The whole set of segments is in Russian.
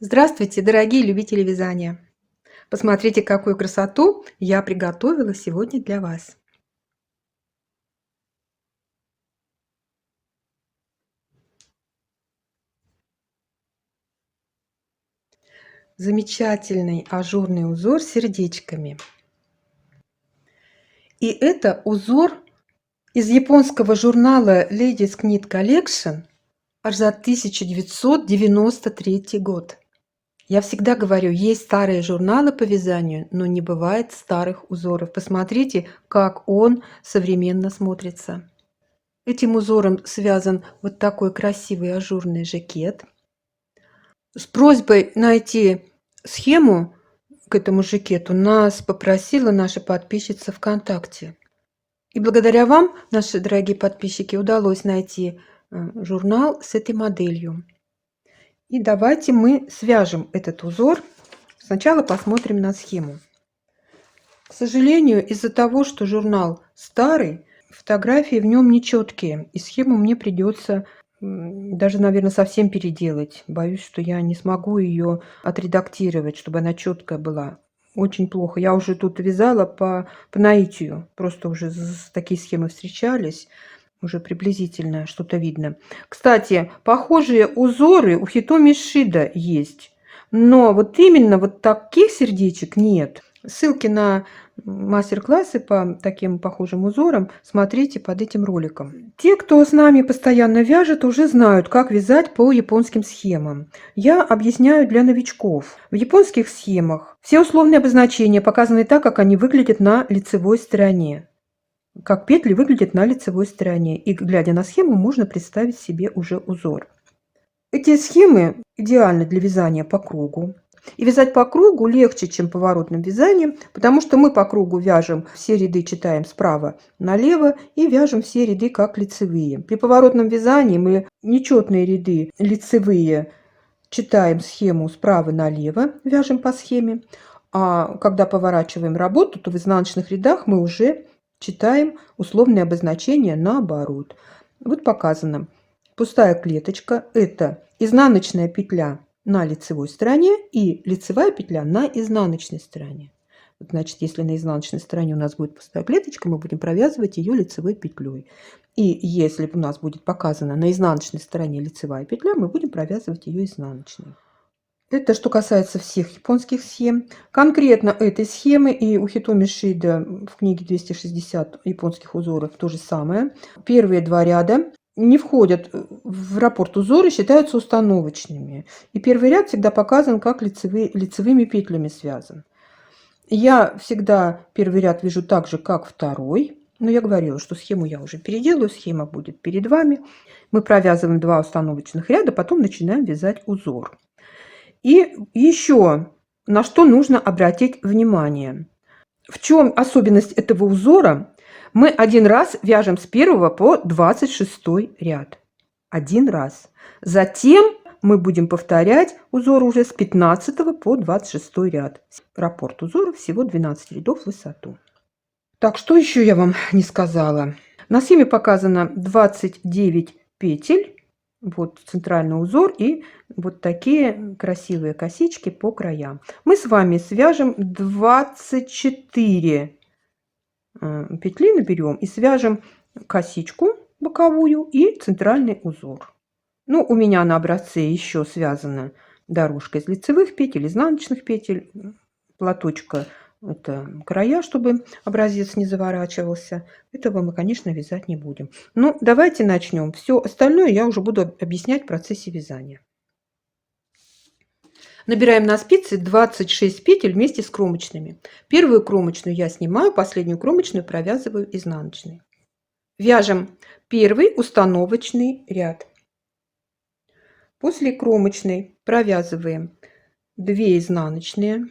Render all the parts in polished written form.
Здравствуйте, дорогие любители вязания! Посмотрите, какую красоту я приготовила сегодня для вас. Замечательный ажурный узор с сердечками. И это узор из японского журнала Ladies Knit Collection аж за 1993 год. Я всегда говорю, есть старые журналы по вязанию, но не бывает старых узоров. Посмотрите, как он современно смотрится. Этим узором связан вот такой красивый ажурный жакет. С просьбой найти схему к этому жакету нас попросила наша подписчица ВКонтакте. И благодаря вам, наши дорогие подписчики, удалось найти журнал с этой моделью. И давайте мы свяжем этот узор. Сначала посмотрим на схему. К сожалению, из-за того, что журнал старый, фотографии в нем нечеткие, и схему мне придется даже, наверное, совсем переделать. Боюсь, что я не смогу ее отредактировать, чтобы она четкая была. Очень плохо. Я уже тут вязала по наитию. Просто уже такие схемы встречались. Уже приблизительно что-то видно. Кстати, похожие узоры у Хитоми Шида есть. Но вот именно вот таких сердечек нет. Ссылки на мастер-классы по таким похожим узорам смотрите под этим роликом. Те, кто с нами постоянно вяжет, уже знают, как вязать по японским схемам. Я объясняю для новичков. В японских схемах все условные обозначения показаны так, как они выглядят на лицевой стороне. Как петли выглядят на лицевой стороне. И глядя на схему, можно представить себе уже узор. Эти схемы идеальны для вязания по кругу. И вязать по кругу легче, чем поворотным вязанием, потому что мы по кругу вяжем все ряды, читаем справа налево и вяжем все ряды как лицевые. При поворотном вязании мы нечетные ряды лицевые читаем схему справа налево, вяжем по схеме, а когда поворачиваем работу, то в изнаночных рядах мы уже читаем условные обозначения наоборот. Вот показано. Пустая клеточка – это изнаночная петля на лицевой стороне и лицевая петля на изнаночной стороне. Значит, если на изнаночной стороне у нас будет пустая клеточка, мы будем провязывать ее лицевой петлей. И если у нас будет показана на изнаночной стороне лицевая петля, мы будем провязывать ее изнаночной. Это что касается всех японских схем. Конкретно этой схемы и у Хитоми Шида в книге 260 японских узоров то же самое. Первые два ряда не входят в раппорт узора, считаются установочными. И первый ряд всегда показан, как лицевыми петлями связан. Я всегда первый ряд вяжу так же, как второй. Но я говорила, что схему я уже переделаю, схема будет перед вами. Мы провязываем два установочных ряда, потом начинаем вязать узор. И еще на что нужно обратить внимание. В чем особенность этого узора? Мы один раз вяжем с 1 по 26 ряд. Один раз. Затем мы будем повторять узор уже с 15 по 26 ряд. Раппорт узора всего 12 рядов в высоту. Так, что еще я вам не сказала? На схеме показано 29 петель. Вот центральный узор и вот такие красивые косички по краям. Мы с вами свяжем 24 петли, наберем и свяжем косичку боковую и центральный узор. Ну, у меня на образце еще связана дорожка из лицевых петель, изнаночных петель, платочка. Это края, чтобы образец не заворачивался. Этого мы, конечно, вязать не будем. Ну, давайте начнем. Все остальное я уже буду объяснять в процессе вязания. Набираем на спицы 26 петель вместе с кромочными. Первую кромочную я снимаю, последнюю кромочную провязываю изнаночной. Вяжем первый установочный ряд. После кромочной провязываем 2 изнаночные,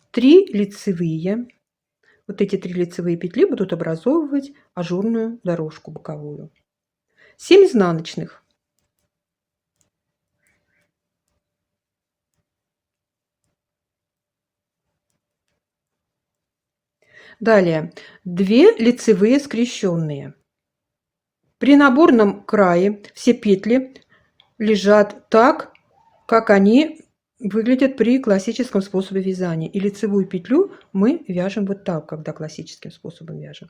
3 лицевые. Вот эти 3 лицевые петли будут образовывать ажурную дорожку боковую. 7 изнаночных. Далее 2 лицевые скрещенные. При наборном крае все петли лежат так, как они выглядят при классическом способе вязания. И лицевую петлю мы вяжем вот так, когда классическим способом вяжем.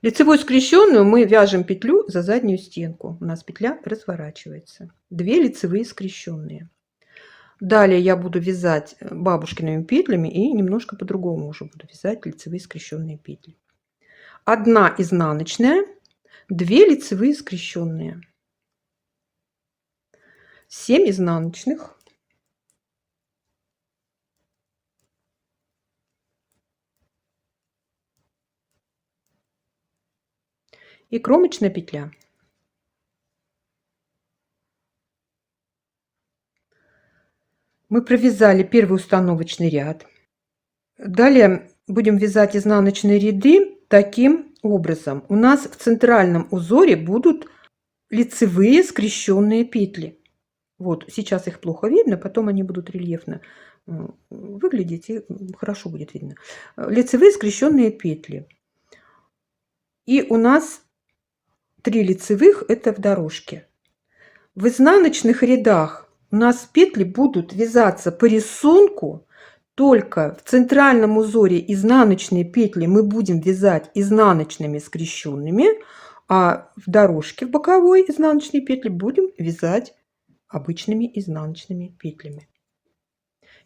Лицевую скрещенную мы вяжем петлю за заднюю стенку. У нас петля разворачивается. 2 лицевые скрещенные. Далее я буду вязать бабушкиными петлями и немножко по-другому уже буду вязать лицевые скрещенные петли. 1 изнаночная, 2 лицевые скрещенные, 7 изнаночных, и кромочная петля. Мы провязали первый установочный ряд. Далее будем вязать изнаночные ряды таким образом. У нас в центральном узоре будут лицевые скрещенные петли. Вот сейчас их плохо видно, потом они будут рельефно выглядеть и хорошо будет видно. Лицевые скрещенные петли. И у нас 3 лицевых – это в дорожке. В изнаночных рядах у нас петли будут вязаться по рисунку, только в центральном узоре изнаночные петли мы будем вязать изнаночными скрещенными, а в дорожке в боковой изнаночные петли будем вязать обычными изнаночными петлями.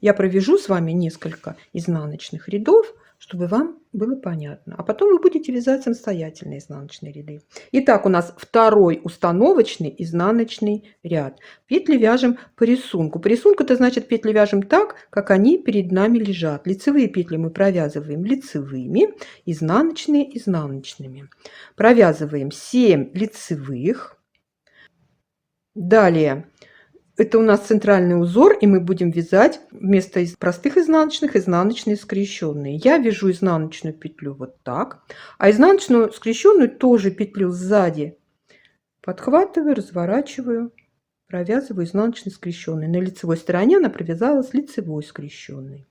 Я провяжу с вами несколько изнаночных рядов, чтобы вам было понятно. А потом вы будете вязать самостоятельно изнаночные ряды. Итак, у нас второй установочный изнаночный ряд. Петли вяжем по рисунку. По рисунку это значит петли вяжем так, как они перед нами лежат. Лицевые петли мы провязываем лицевыми, изнаночные изнаночными. Провязываем 7 лицевых. Далее. Это у нас центральный узор, и мы будем вязать вместо простых изнаночных изнаночные скрещенные. Я вяжу изнаночную петлю вот так, а изнаночную скрещенную тоже петлю сзади подхватываю, разворачиваю, провязываю изнаночной скрещенной. На лицевой стороне она провязалась лицевой скрещенной.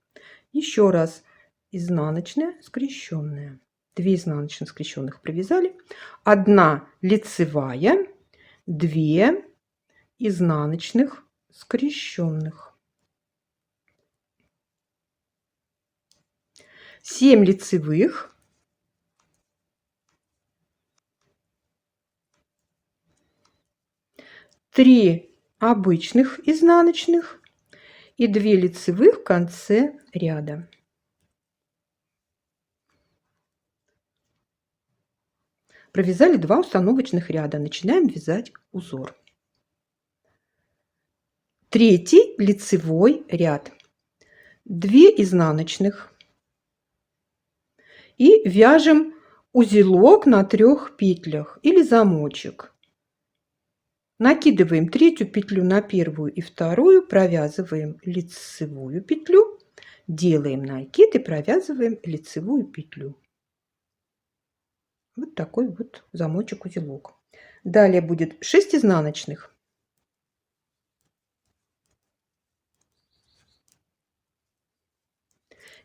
Еще раз изнаночная скрещенная. 2 изнаночных скрещенных провязали, 1 лицевая, 2 изнаночных скрещенных, 7 лицевых, 3 обычных изнаночных и 2 лицевых в конце ряда. Провязали 2 установочных ряда. Начинаем вязать узор. Третий лицевой ряд. 2 изнаночных. И вяжем узелок на 3 петлях или замочек. Накидываем 3-ю петлю на 1-ю и 2-ю, провязываем лицевую петлю, делаем накид и провязываем лицевую петлю. Вот такой вот замочек-узелок. Далее будет 6 изнаночных.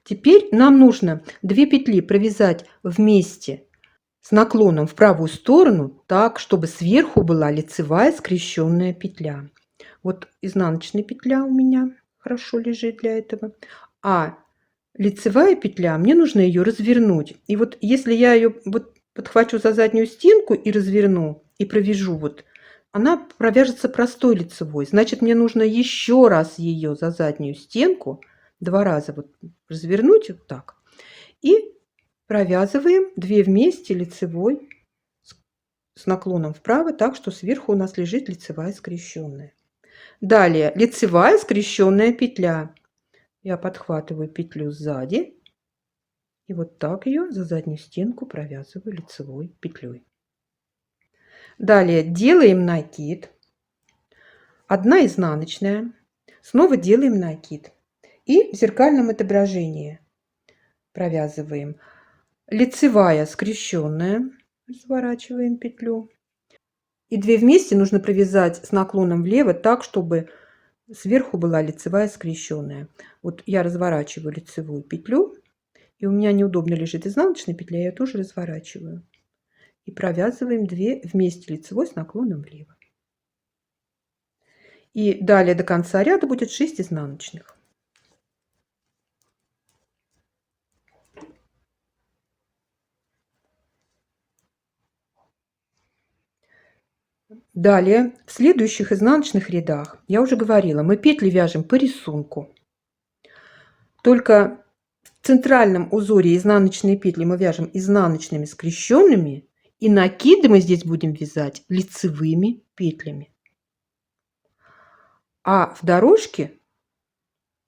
Теперь нам нужно 2 петли провязать вместе с наклоном в правую сторону, так, чтобы сверху была лицевая скрещенная петля. Вот изнаночная петля у меня хорошо лежит для этого. А лицевая петля, мне нужно ее развернуть. И вот если я ее вот подхвачу за заднюю стенку и разверну, и провяжу вот, она провяжется простой лицевой. Значит, мне нужно еще раз ее за заднюю стенку 2 раза вот развернуть вот так и провязываем 2 вместе лицевой с наклоном вправо, так что сверху у нас лежит лицевая скрещенная. Далее лицевая скрещенная петля. Я подхватываю петлю сзади и вот так ее за заднюю стенку провязываю лицевой петлей. Далее делаем накид. 1 изнаночная. Снова делаем накид. И в зеркальном отображении провязываем лицевая скрещенная, разворачиваем петлю. И 2 вместе нужно провязать с наклоном влево так, чтобы сверху была лицевая скрещенная. Вот я разворачиваю лицевую петлю, и у меня неудобно лежит изнаночная петля, я ее тоже разворачиваю. И провязываем 2 вместе лицевой с наклоном влево. И далее до конца ряда будет 6 изнаночных. Далее в следующих изнаночных рядах, я уже говорила, мы петли вяжем по рисунку. Только в центральном узоре изнаночные петли мы вяжем изнаночными скрещенными, и накиды мы здесь будем вязать лицевыми петлями. А в дорожке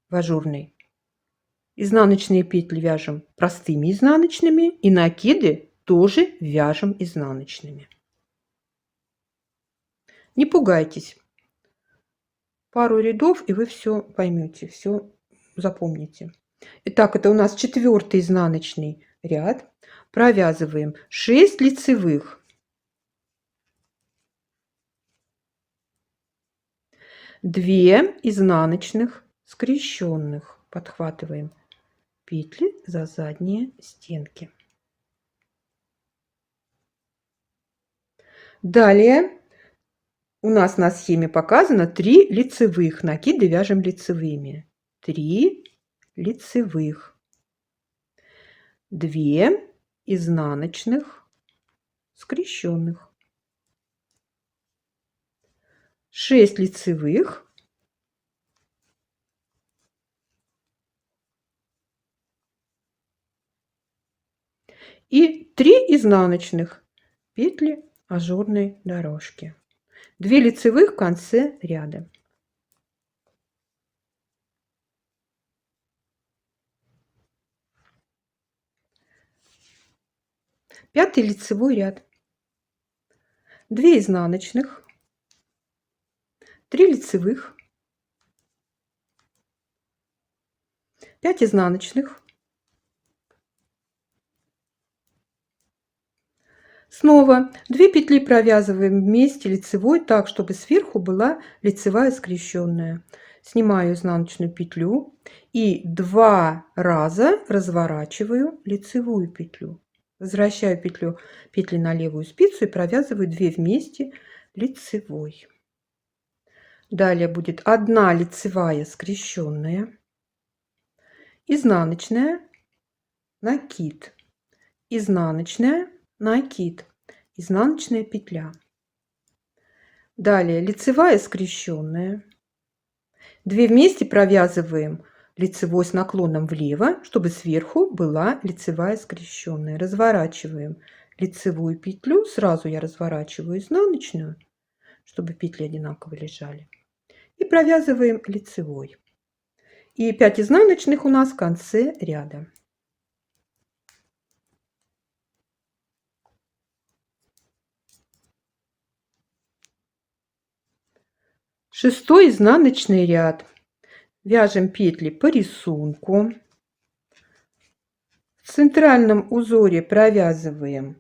в ажурной изнаночные петли вяжем простыми изнаночными, и накиды тоже вяжем изнаночными. Не пугайтесь. Пару рядов, и вы все поймете, все запомните. Итак, это у нас 4-й изнаночный ряд. Провязываем 6 лицевых, 2 изнаночных скрещенных. Подхватываем петли за задние стенки. Далее у нас на схеме показано 3 лицевых. Накиды вяжем лицевыми. 3 лицевых, 2 изнаночных скрещенных, 6 лицевых, и 3 изнаночных петли ажурной дорожки. 2 лицевых в конце ряда. Пятый лицевой ряд. 2 изнаночных, 3 лицевых, 5 изнаночных, снова 2 петли провязываем вместе лицевой так, чтобы сверху была лицевая скрещенная. Снимаю изнаночную петлю и 2 раза разворачиваю лицевую петлю. Возвращаю петли на левую спицу и провязываю 2 вместе лицевой. Далее будет 1 лицевая скрещенная, изнаночная, накид, изнаночная, накид, изнаночная петля. Далее лицевая скрещенная. 2 вместе провязываем лицевой с наклоном влево, чтобы сверху была лицевая скрещенная. Разворачиваем лицевую петлю. Сразу я разворачиваю изнаночную, чтобы петли одинаково лежали. И провязываем лицевой. И 5 изнаночных у нас в конце ряда. Шестой изнаночный ряд. Вяжем петли по рисунку. В центральном узоре провязываем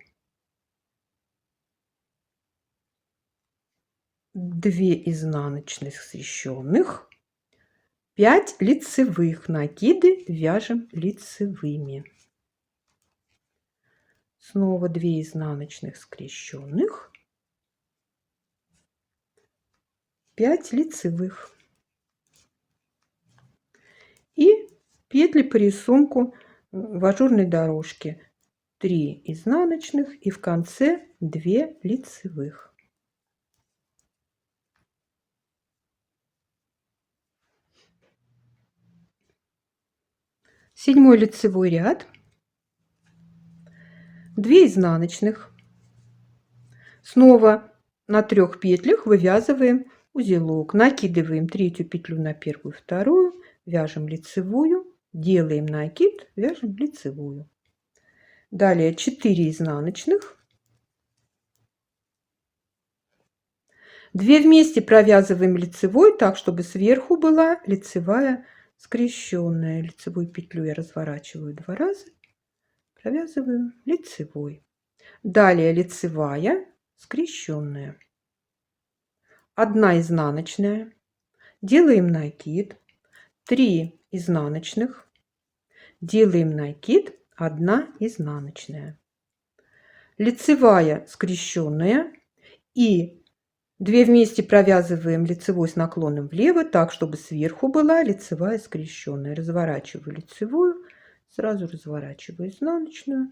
2 изнаночных скрещенных, 5 лицевых. Накиды вяжем лицевыми. Снова 2 изнаночных скрещенных, 5 лицевых. И петли по рисунку в ажурной дорожке. 3 изнаночных и в конце 2 лицевых. Седьмой лицевой ряд. 2 изнаночных. Снова на 3 петлях вывязываем узелок. Накидываем 3-ю петлю на 1-ю, 2-ю, вяжем лицевую, делаем накид, вяжем лицевую. Далее 4 изнаночных. 2 вместе провязываем лицевой так, чтобы сверху была лицевая скрещенная. Лицевую петлю я разворачиваю 2 раза, провязываю лицевой. Далее лицевая скрещенная. 1 изнаночная, делаем накид, 3 изнаночных, делаем накид, 1 изнаночная, лицевая скрещенная и 2 вместе провязываем лицевой с наклоном влево, так, чтобы сверху была лицевая скрещенная. Разворачиваю лицевую, сразу разворачиваю изнаночную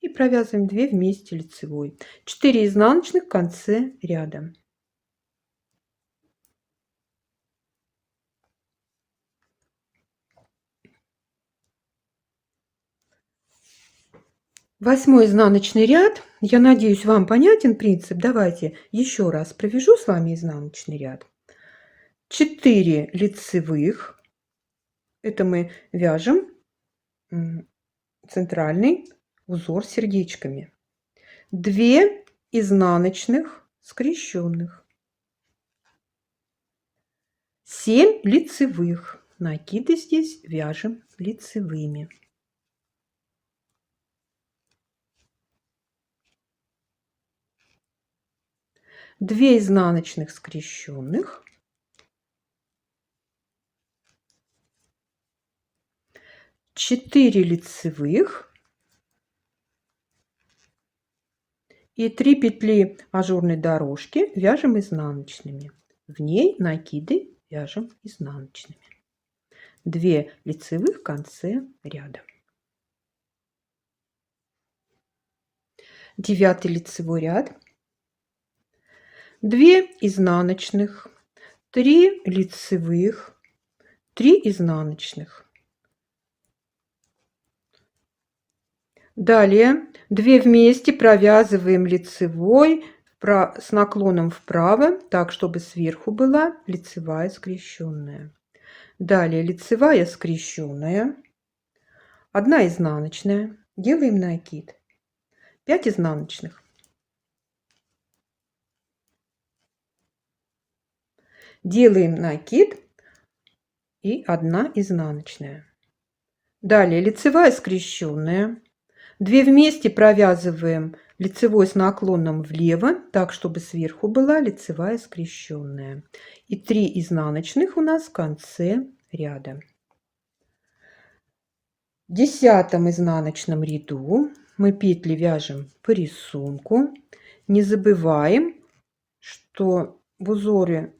и провязываем 2 вместе лицевой. 4 изнаночных в конце ряда. Восьмой изнаночный ряд. Я надеюсь, вам понятен принцип. Давайте еще раз провяжу с вами изнаночный ряд. 4 лицевых. Это мы вяжем центральный узор сердечками. 2 изнаночных скрещенных. 7 лицевых. Накиды здесь вяжем лицевыми. 2 изнаночных скрещенных, 4 лицевых и 3 петли ажурной дорожки вяжем изнаночными. В ней накиды вяжем изнаночными. 2 лицевых в конце ряда. 9 лицевой ряд. 2 изнаночных, 3 лицевых, 3 изнаночных. Далее 2 вместе провязываем лицевой с наклоном вправо, так, чтобы сверху была лицевая скрещенная. Далее лицевая скрещенная, 1 изнаночная, делаем накид, 5 изнаночных. Делаем накид и 1 изнаночная. Далее лицевая скрещенная. 2 вместе провязываем лицевой с наклоном влево, так, чтобы сверху была лицевая скрещенная. И 3 изнаночных у нас в конце ряда. В 10 изнаночном ряду мы петли вяжем по рисунку. Не забываем, что в узоре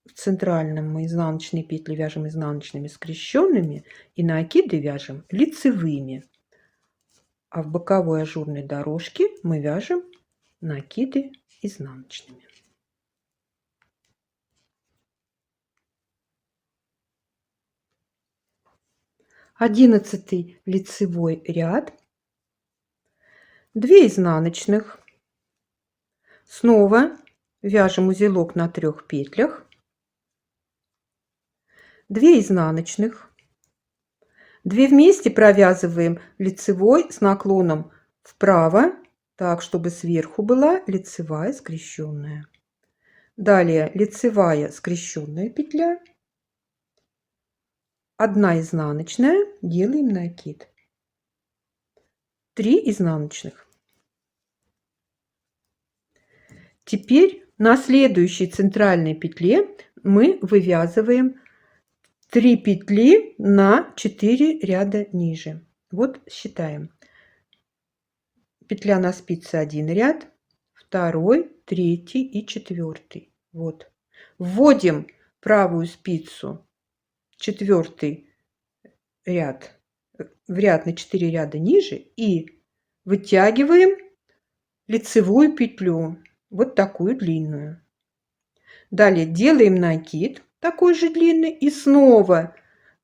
в центральном мы изнаночные петли вяжем изнаночными скрещенными и накиды вяжем лицевыми. А в боковой ажурной дорожке мы вяжем накиды изнаночными. Одиннадцатый лицевой ряд. 2 изнаночных. Снова вяжем узелок на 3 петлях. 2 изнаночных. 2 вместе провязываем лицевой с наклоном вправо, так, чтобы сверху была лицевая скрещенная. Далее лицевая скрещенная петля, 1 изнаночная, делаем накид, 3 изнаночных. Теперь на следующей центральной петле мы вывязываем 3 петли на 4 ряда ниже. Вот считаем. Петля на спице 1 ряд, 2, 3 и 4. Вот. Вводим правую спицу 4 ряд в ряд на 4 ряда ниже и вытягиваем лицевую петлю, вот такую длинную. Далее делаем накид такой же длинный и снова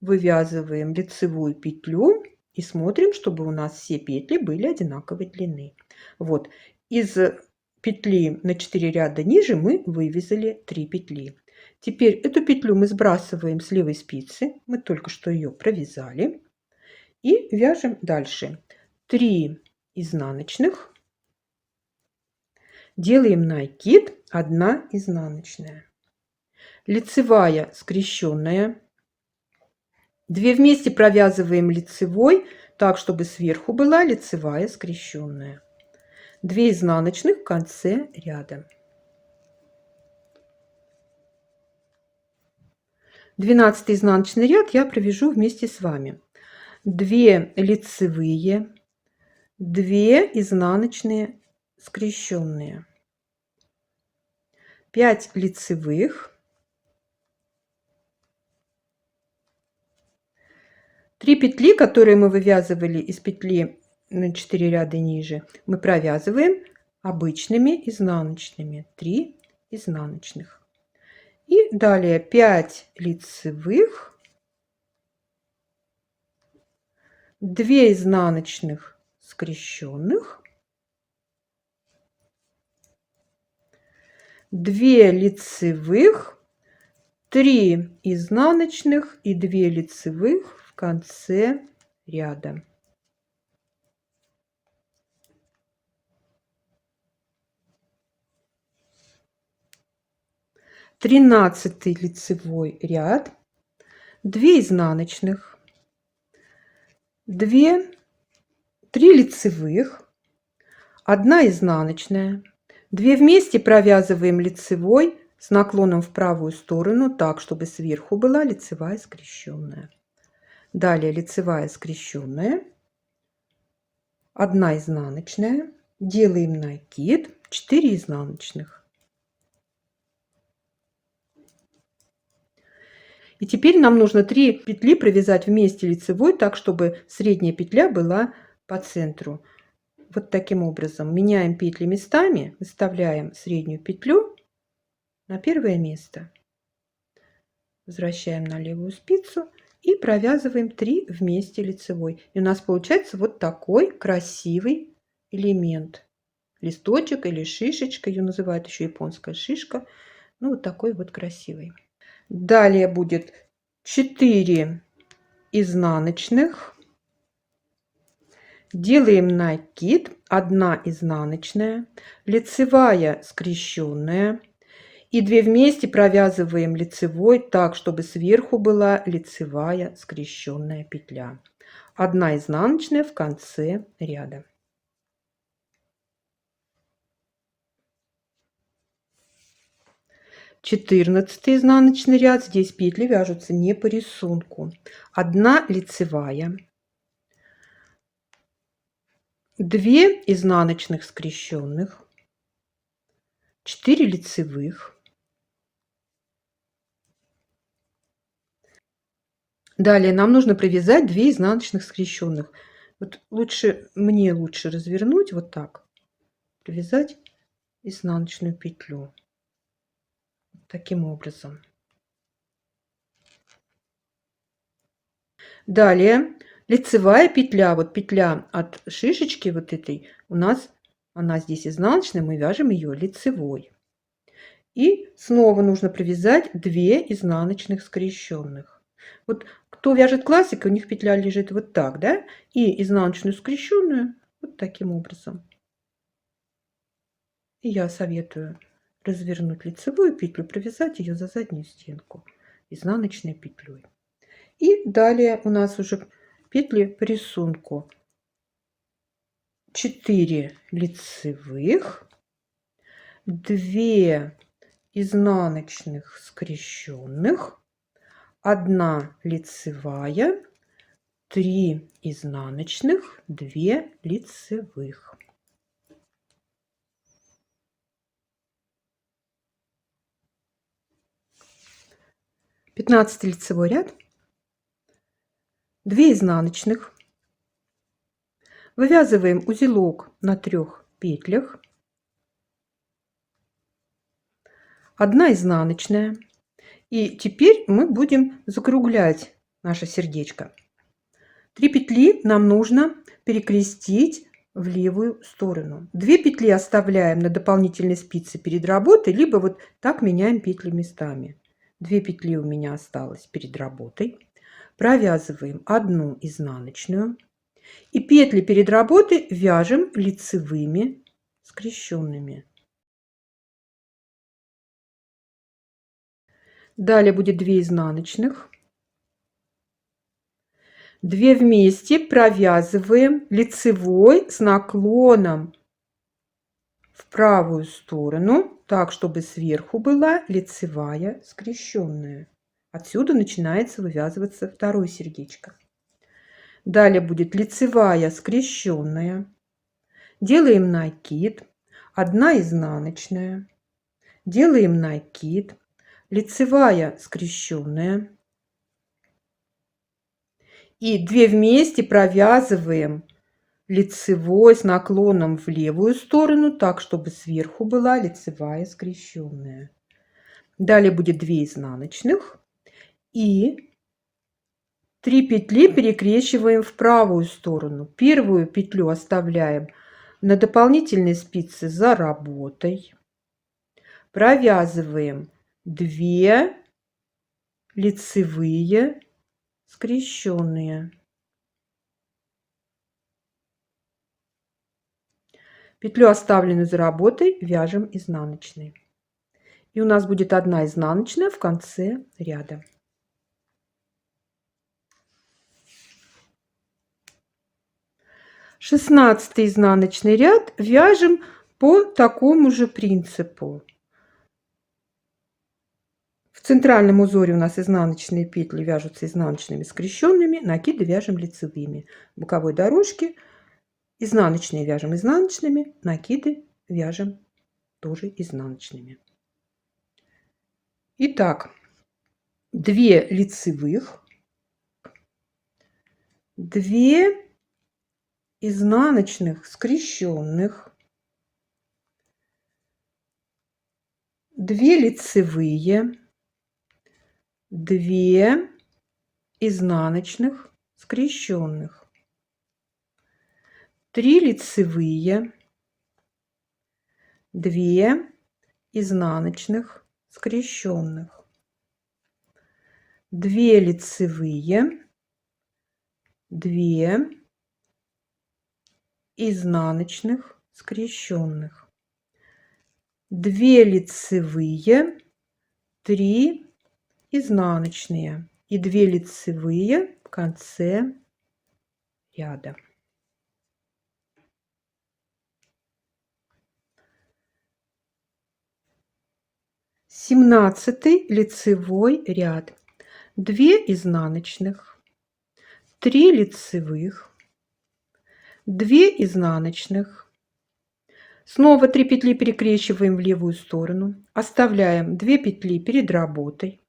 вывязываем лицевую петлю и смотрим, чтобы у нас все петли были одинаковой длины. Вот из петли на 4 ряда ниже мы вывязали 3 петли. Теперь эту петлю мы сбрасываем с левой спицы, мы только что ее провязали, и вяжем дальше. 3 изнаночных, делаем накид, 1 изнаночная. Лицевая скрещенная. 2 вместе провязываем лицевой, так, чтобы сверху была лицевая скрещенная. 2 изнаночных в конце ряда. 12 изнаночный ряд я провяжу вместе с вами. 2 лицевые, 2 изнаночные скрещенные. 5 лицевых, 3 петли, которые мы вывязывали из петли на 4 ряда ниже, мы провязываем обычными изнаночными, 3 изнаночных. И далее 5 лицевых, 2 изнаночных скрещенных, 2 лицевых, 3 изнаночных и 2 лицевых в конце ряда. Тринадцатый лицевой ряд, 2 изнаночных, 3 лицевых, 1 изнаночная, 2 вместе провязываем лицевой с наклоном в правую сторону, так, чтобы сверху была лицевая скрещенная. Далее лицевая скрещенная, 1 изнаночная, делаем накид, 4 изнаночных. И теперь нам нужно 3 петли провязать вместе лицевой, так, чтобы средняя петля была по центру. Вот таким образом меняем петли местами, выставляем среднюю петлю на первое место, возвращаем на левую спицу и провязываем 3 вместе лицевой. И у нас получается вот такой красивый элемент. Листочек или шишечка, ее называют еще японская шишка. Ну, вот такой вот красивый. Далее будет 4 изнаночных. Делаем накид, 1 изнаночная, лицевая скрещенная. И 2 вместе провязываем лицевой так, чтобы сверху была лицевая скрещенная петля. 1 изнаночная в конце ряда. Четырнадцатый изнаночный ряд. Здесь петли вяжутся не по рисунку. 1 лицевая, 2 изнаночных скрещенных, 4 лицевых. Далее нам нужно провязать 2 изнаночных скрещенных. Вот мне лучше развернуть вот так, провязать изнаночную петлю таким образом. Далее лицевая петля, вот петля от шишечки вот этой, у нас она здесь изнаночная, мы вяжем ее лицевой. И снова нужно провязать 2 изнаночных скрещенных. Вот кто вяжет классикой, у них петля лежит вот так, да? И изнаночную скрещенную вот таким образом. И я советую развернуть лицевую петлю, провязать ее за заднюю стенку изнаночной петлей. И далее у нас уже петли по рисунку. 4 лицевых, 2 изнаночных скрещенных, 1 лицевая, 3 изнаночных, 2 лицевых. 15 лицевой ряд, 2 изнаночных, вывязываем узелок на 3 петлях, 1 изнаночная, и теперь мы будем закруглять наше сердечко. 3 петли нам нужно перекрестить в левую сторону. 2 петли оставляем на дополнительной спице перед работой, либо вот так меняем петли местами. 2 петли у меня осталось перед работой. Провязываем 1 изнаночную и петли перед работой вяжем лицевыми скрещенными. Далее будет 2 изнаночных, 2 вместе провязываем лицевой с наклоном в правую сторону, так, чтобы сверху была лицевая скрещенная. Отсюда начинается вывязываться второе сердечко. Далее будет лицевая скрещенная. Делаем накид, 1 изнаночная, делаем накид, лицевая скрещенная. И 2 вместе провязываем лицевой с наклоном в левую сторону, так, чтобы сверху была лицевая скрещенная. Далее будет 2 изнаночных и 3 петли перекрещиваем в правую сторону. Первую петлю оставляем на дополнительной спице за работой. Провязываем 2 лицевые скрещенные. Петлю, оставленную за работой, вяжем изнаночной. И у нас будет 1 изнаночная в конце ряда. Шестнадцатый изнаночный ряд вяжем по такому же принципу. В центральном узоре у нас изнаночные петли вяжутся изнаночными скрещенными, накиды вяжем лицевыми. В боковой дорожке изнаночные вяжем изнаночными, накиды вяжем тоже изнаночными. Итак, 2 лицевых, 2 изнаночных скрещенных, 2 лицевые, 2 изнаночных скрещенных, 3 лицевые, 2 изнаночных скрещенных, 2 лицевые, 2 изнаночных скрещенных, 2 лицевые, 3 изнаночные и 2 лицевые в конце ряда. Семнадцатый лицевой ряд. 2 изнаночных, 3 лицевых, 2 изнаночных. Снова 3 петли перекрещиваем в левую сторону, оставляем 2 петли перед работой,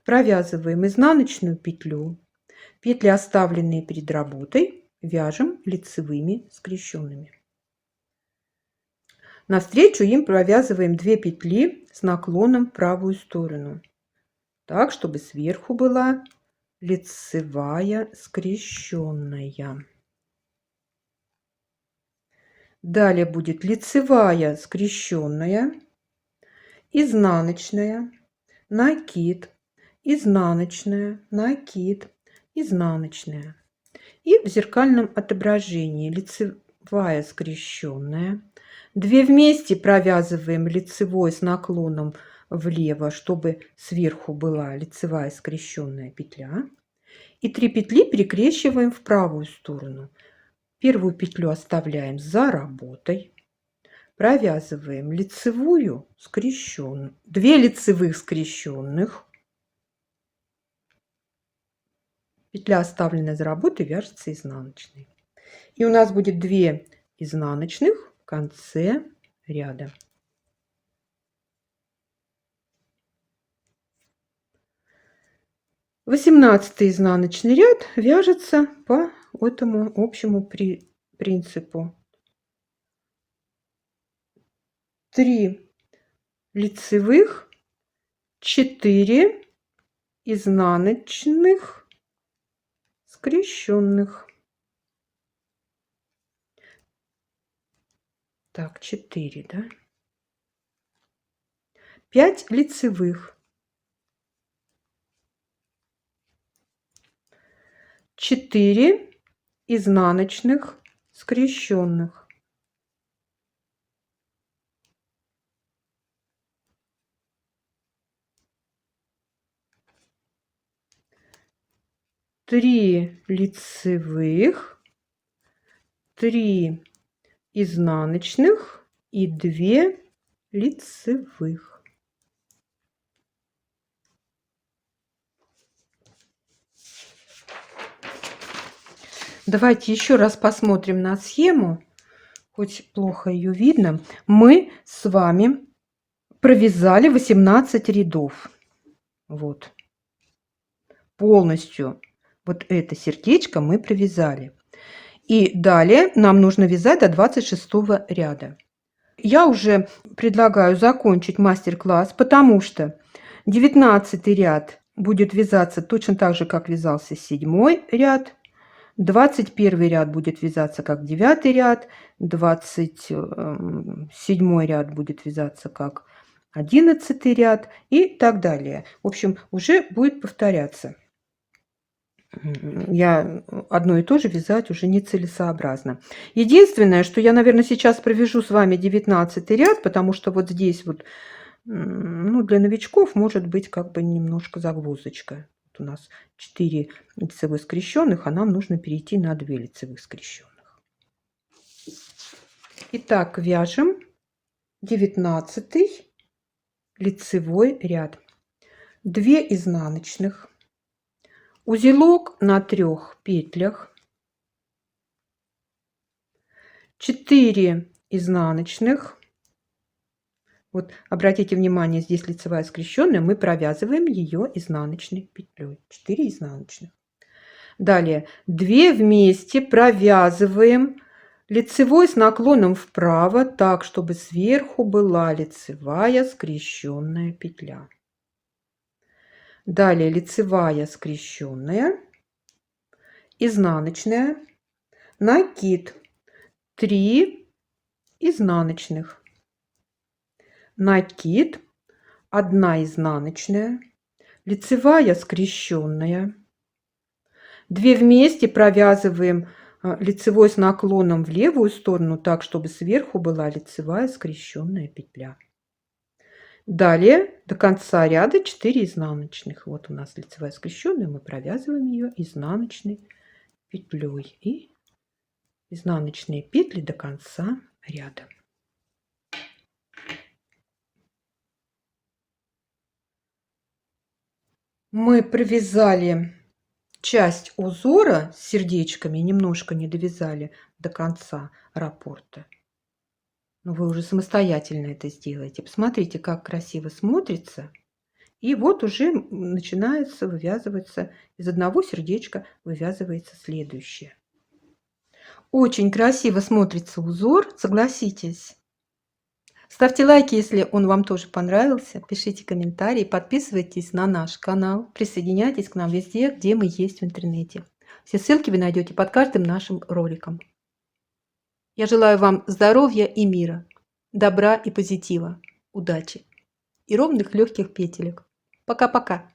провязываем изнаночную петлю, петли, оставленные перед работой, вяжем лицевыми скрещенными. Навстречу им провязываем 2 петли с наклоном в правую сторону, так, чтобы сверху была лицевая скрещенная. Далее будет лицевая скрещенная, изнаночная, накид, изнаночная, накид, изнаночная. И в зеркальном отображении лицевая скрещенная. 2 вместе провязываем лицевой с наклоном влево, чтобы сверху была лицевая скрещенная петля. И 3 петли перекрещиваем в правую сторону. Первую петлю оставляем за работой. Провязываем лицевую скрещенную, 2 лицевых скрещенных. Петля, оставленная за работой, вяжется изнаночной. И у нас будет 2 изнаночных в конце ряда. Восемнадцатый изнаночный ряд вяжется по этому общему принципу. 3 лицевых, 4 изнаночных скрещенных. Так, 4, да? 5 лицевых, 4 изнаночных скрещенных, 3 лицевых, 3 изнаночных и 2 лицевых. Давайте еще раз посмотрим на схему, хоть плохо ее видно. Мы с вами провязали 18 рядов. Вот. Полностью вот это сердечко мы провязали. И далее нам нужно вязать до 26 ряда. Я уже предлагаю закончить мастер-класс, потому что 19 ряд будет вязаться точно так же, как вязался 7 ряд. 21 ряд будет вязаться как 9 ряд. 27 ряд будет вязаться как 11 ряд и так далее. В общем, уже будет повторяться. Я одно и то же вязать уже нецелесообразно. Единственное, что я, наверное, сейчас провяжу с вами 19 ряд, потому что вот здесь вот, ну, для новичков может быть как бы немножко загвоздочка. Вот у нас 4 лицевых скрещенных, а нам нужно перейти на 2 лицевых скрещенных. Итак, вяжем 19 лицевой ряд. 2 изнаночных. Узелок на 3 петлях, 4 изнаночных. Вот обратите внимание, здесь лицевая скрещенная, мы провязываем ее изнаночной петлей. 4 изнаночных. Далее 2 вместе провязываем лицевой с наклоном вправо, так, чтобы сверху была лицевая скрещенная петля. Далее лицевая скрещенная, изнаночная, накид, 3 изнаночных, накид, 1 изнаночная, лицевая скрещенная, 2 вместе провязываем лицевой с наклоном в левую сторону, так, чтобы сверху была лицевая скрещенная петля. Далее до конца ряда 4 изнаночных. Вот у нас лицевая скрещенная, мы провязываем ее изнаночной петлей и изнаночные петли до конца ряда. Мы провязали часть узора с сердечками, немножко не довязали до конца раппорта. Но вы уже самостоятельно это сделаете. Посмотрите, как красиво смотрится. И вот уже начинается вывязываться, из одного сердечка вывязывается следующее. Очень красиво смотрится узор, согласитесь. Ставьте лайки, если он вам тоже понравился. Пишите комментарии, подписывайтесь на наш канал, присоединяйтесь к нам везде, где мы есть в интернете. Все ссылки вы найдете под каждым нашим роликом. Я желаю вам здоровья и мира, добра и позитива, удачи и ровных легких петелек. Пока-пока!